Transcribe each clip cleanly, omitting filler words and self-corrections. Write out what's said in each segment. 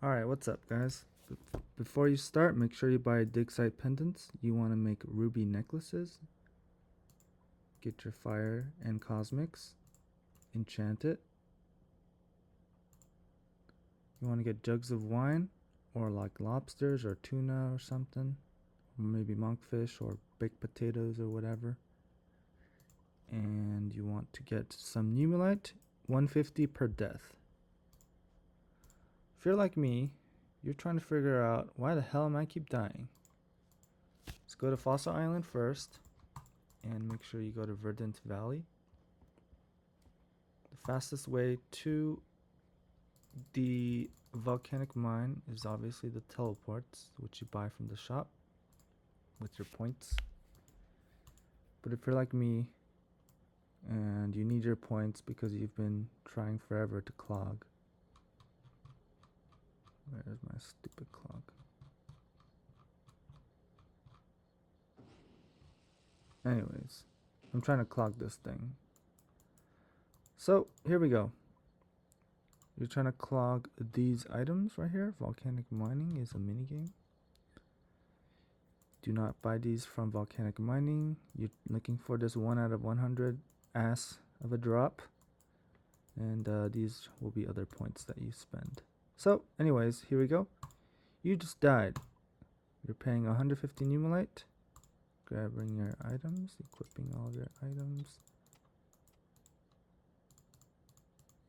Alright, what's up guys? Before you start, make sure you buy dig site pendants. You want to make ruby necklaces. Get your fire and cosmics. Enchant it. You want to get jugs of wine, or like lobsters or tuna or something. Or maybe monkfish or baked potatoes or whatever. And you want to get some numulite, 150 per death. If you're like me, you're trying to figure out why the hell am I keep dying. Let's go to Fossil Island first, and make sure you go to Verdant Valley. The fastest way to the volcanic mine is obviously the teleports, which you buy from the shop with your points. But if you're like me and you need your points because you've been trying forever to clog. Where's my stupid clog? Anyways, I'm trying to clog this thing. So here we go. You're trying to clog these items right here. Volcanic mining is a minigame. Do not buy these from volcanic mining. You're looking for this 1 out of 100 ass of a drop. And these will be other points that you spend. So anyways, here we go. You just died. You're paying 150 numulite. Grabbing your items, equipping all of your items.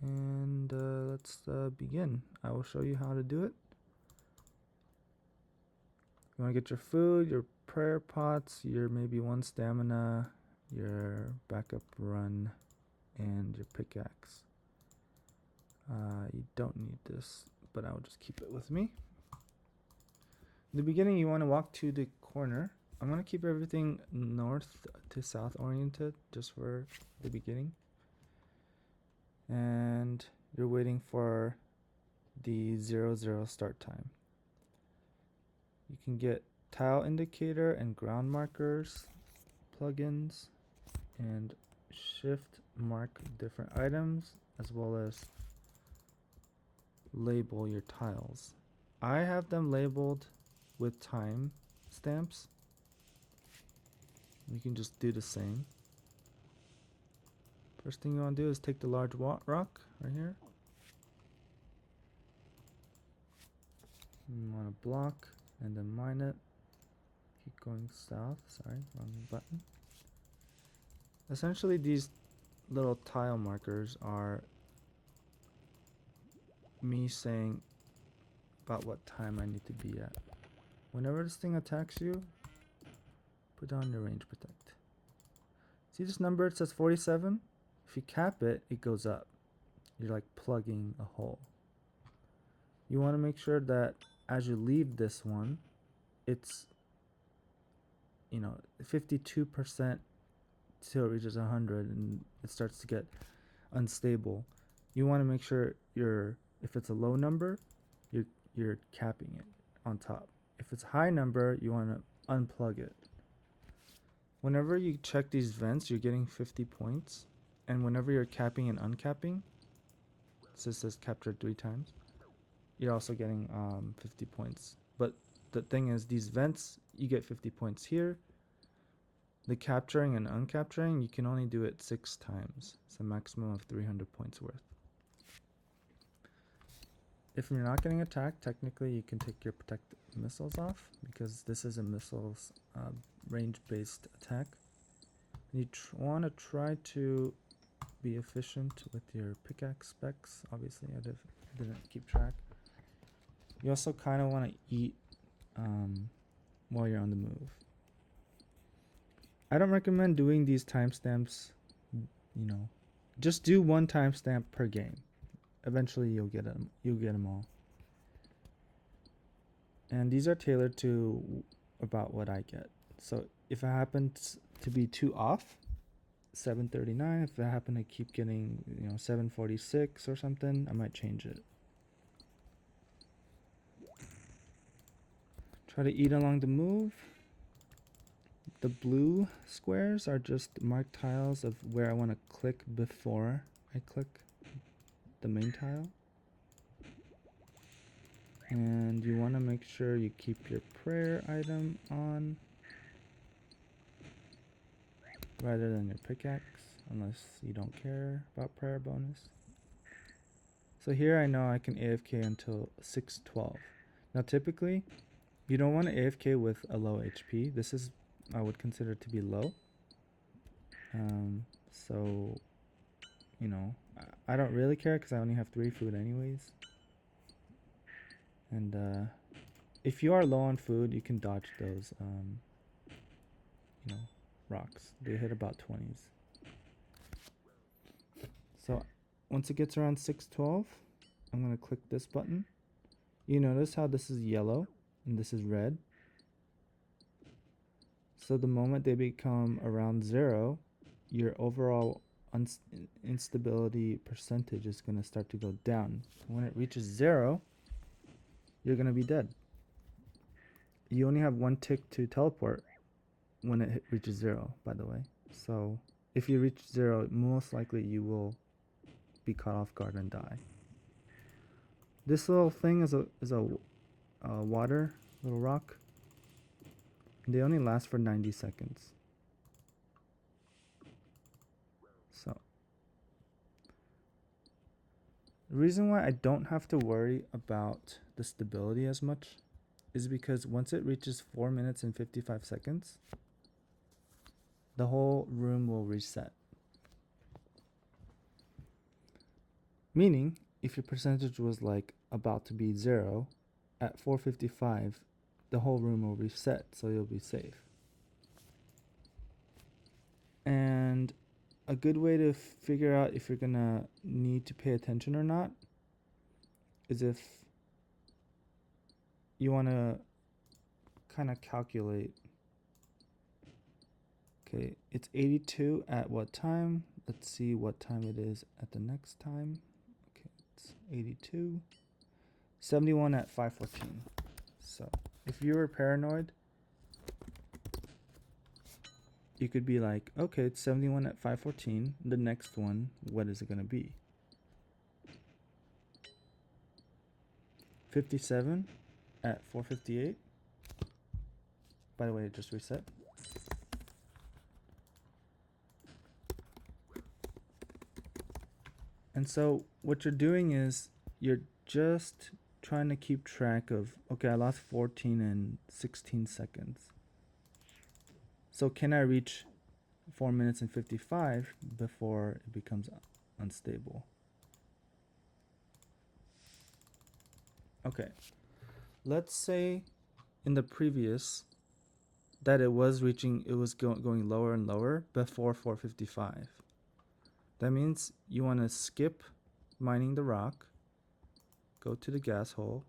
And let's begin. I will show you how to do it. You want to get your food, your prayer pots, your maybe 1 stamina, your backup run, and your pickaxe. You don't need this, but I'll just keep it with me. In the beginning, you want to walk to the corner. I'm going to keep everything north to south oriented just for the beginning. And you're waiting for the 00 start time. You can get tile indicator and ground markers plugins and shift mark different items as well as label your tiles. I have them labeled with time stamps. You can just do the same. First thing you want to do is take the large rock right here. You want to block and then mine it. Keep going south. Sorry, wrong button. Essentially, these little tile markers are me saying about what time I need to be at. Whenever this thing attacks you, put on your range protect. See this number? It says 47. If you cap it, it goes up. You're like plugging a hole. You want to make sure that as you leave this one, it's 52% till it reaches 100 and it starts to get unstable. You want to make sure if it's a low number, you're capping it on top. If it's a high number, you want to unplug it. Whenever you check these vents, you're getting 50 points. And whenever you're capping and uncapping, it says captured 3 times, you're also getting 50 points. But the thing is, these vents, you get 50 points here. The capturing and uncapturing, you can only do it 6 times. It's a maximum of 300 points worth. If you're not getting attacked, technically you can take your protect missiles off because this is a missiles range-based attack. You want to try to be efficient with your pickaxe specs. Obviously, I didn't keep track. You also kind of want to eat while you're on the move. I don't recommend doing these timestamps. Just do 1 timestamp per game. Eventually, you'll get them. You'll get them all. And these are tailored to about what I get. So if it happens to be too off, 739. If I happen to keep getting 746 or something, I might change it. Try to eat along the move. The blue squares are just marked tiles of where I want to click before I click the main tile. And you want to make sure you keep your prayer item on rather than your pickaxe, unless you don't care about prayer bonus. So here I know I can AFK until 6:12. Now typically, you don't want to AFK with a low HP. This is, I would consider to be low. So, you know, I don't really care because I only have 3 food anyways. And if you are low on food, you can dodge those, you know, rocks. They hit about 20s. So once it gets around 6:12, I'm going to click this button. You notice how this is yellow and this is red. So the moment they become around 0, your overall instability percentage is going to start to go down. When it reaches 0, you're going to be dead. You only have 1 tick to teleport when it reaches 0, by the way. So if you reach 0, most likely you will be caught off guard and die. This little thing is a water little rock. They only last for 90 seconds. So the reason why I don't have to worry about the stability as much is because once it reaches 4 minutes and 55 seconds, the whole room will reset. Meaning, if your percentage was like about to be 0, at 4:55, the whole room will reset, so you'll be safe. And a good way to figure out if you're gonna need to pay attention or not is if you want to kind of calculate. Okay, it's 82 at what time? Let's see what time it is at the next time. Okay, it's 82. 71 at 5:14. So if you were paranoid, you could be like, okay, it's 71 at 5:14. The next one, what is it going to be? 57 at 4:58. By the way, it just reset. And so what you're doing is you're just trying to keep track of, okay, I lost 14 and 16 seconds. So can I reach 4 minutes and 55 before it becomes unstable? Okay, let's say in the previous that it was going lower and lower before 4:55. That means you want to skip mining the rock, go to the gas hole,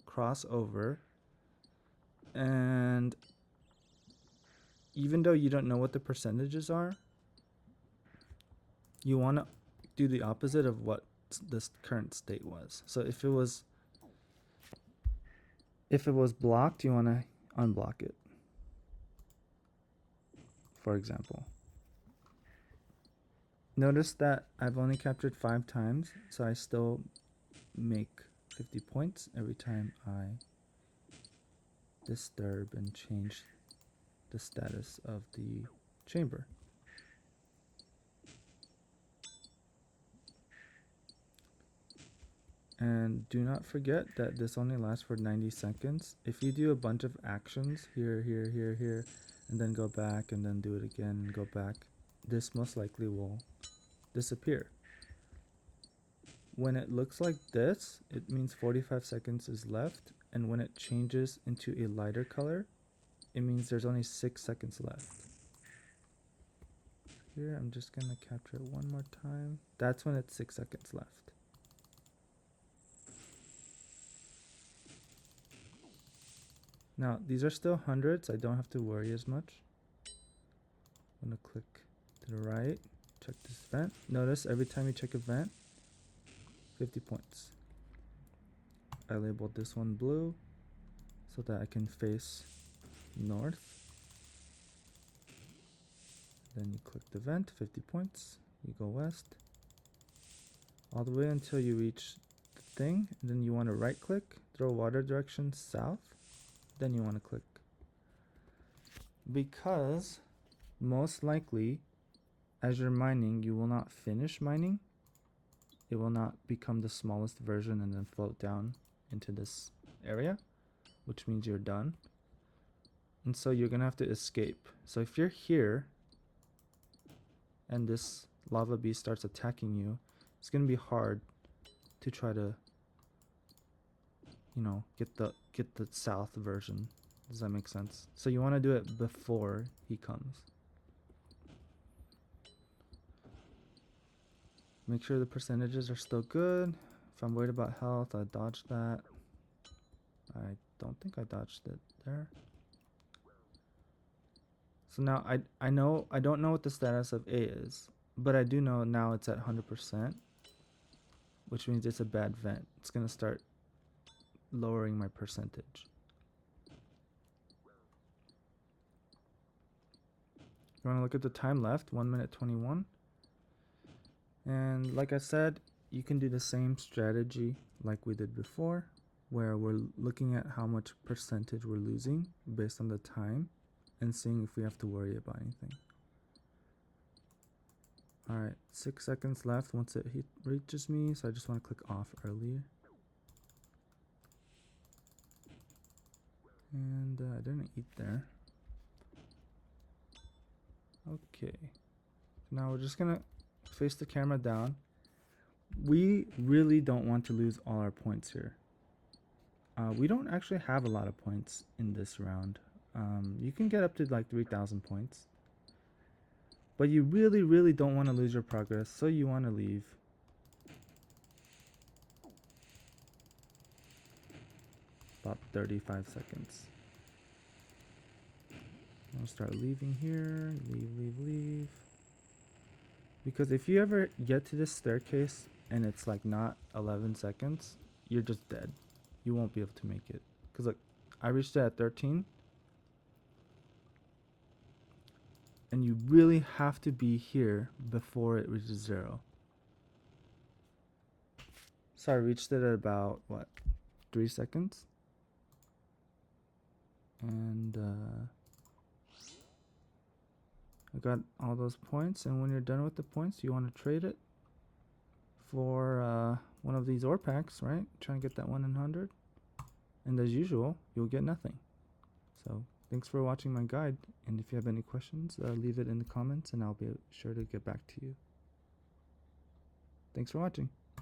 cross over, and even though you don't know what the percentages are, you want to do the opposite of what this current state was. So if it was blocked, you want to unblock it, for example. Notice that I've only captured 5 times, so I still make 50 points every time I disturb and change the status of the chamber. And do not forget that this only lasts for 90 seconds. If you do a bunch of actions here, here, here, here, and then go back and then do it again and go back, this most likely will disappear. When it looks like this, it means 45 seconds is left, and when it changes into a lighter color, it means there's only 6 seconds left. Here, I'm just gonna capture it one more time. That's when it's 6 seconds left. Now, these are still hundreds. I don't have to worry as much. I'm gonna click to the right, check this vent. Notice every time you check a vent, 50 points. I labeled this one blue so that I can face north. Then you click the vent, 50 points. You go west, all the way until you reach thing, and then you want to right click, throw water direction south, then you want to click. Because most likely as you're mining, you will not finish mining. It will not become the smallest version and then float down into this area, which means you're done. And so you're gonna have to escape. So if you're here and this lava beast starts attacking you, it's gonna be hard to try to, you know, get the south version. Does that make sense? So you want to do it before he comes. Make sure the percentages are still good. If I'm worried about health, I dodged that. I don't think I dodged it there. So now I don't know what the status of A is, but I do know now it's at 100%, which means it's a bad vent. It's gonna start lowering my percentage. You want to look at the time left, 1 minute 21. And like I said, you can do the same strategy like we did before, where we're looking at how much percentage we're losing based on the time and seeing if we have to worry about anything. All right, 6 seconds left once it reaches me, so I just want to click off earlier. And I didn't eat there. Okay, now we're just gonna face the camera down. We really don't want to lose all our points here. We don't actually have a lot of points in this round. You can get up to like 3,000 points, but you really don't want to lose your progress, so you want to leave. About 35 seconds. I'll start leaving here. Leave. Because if you ever get to this staircase and it's like not 11 seconds, you're just dead. You won't be able to make it. Because look, I reached it at 13. And you really have to be here before it reaches 0. So I reached it at about, what, 3 seconds? And I got all those points, and when you're done with the points, you want to trade it for one of these ore packs, right? Try and get that 1 in 100. And as usual, you'll get nothing. So thanks for watching my guide, and if you have any questions, leave it in the comments and I'll be sure to get back to you. Thanks for watching.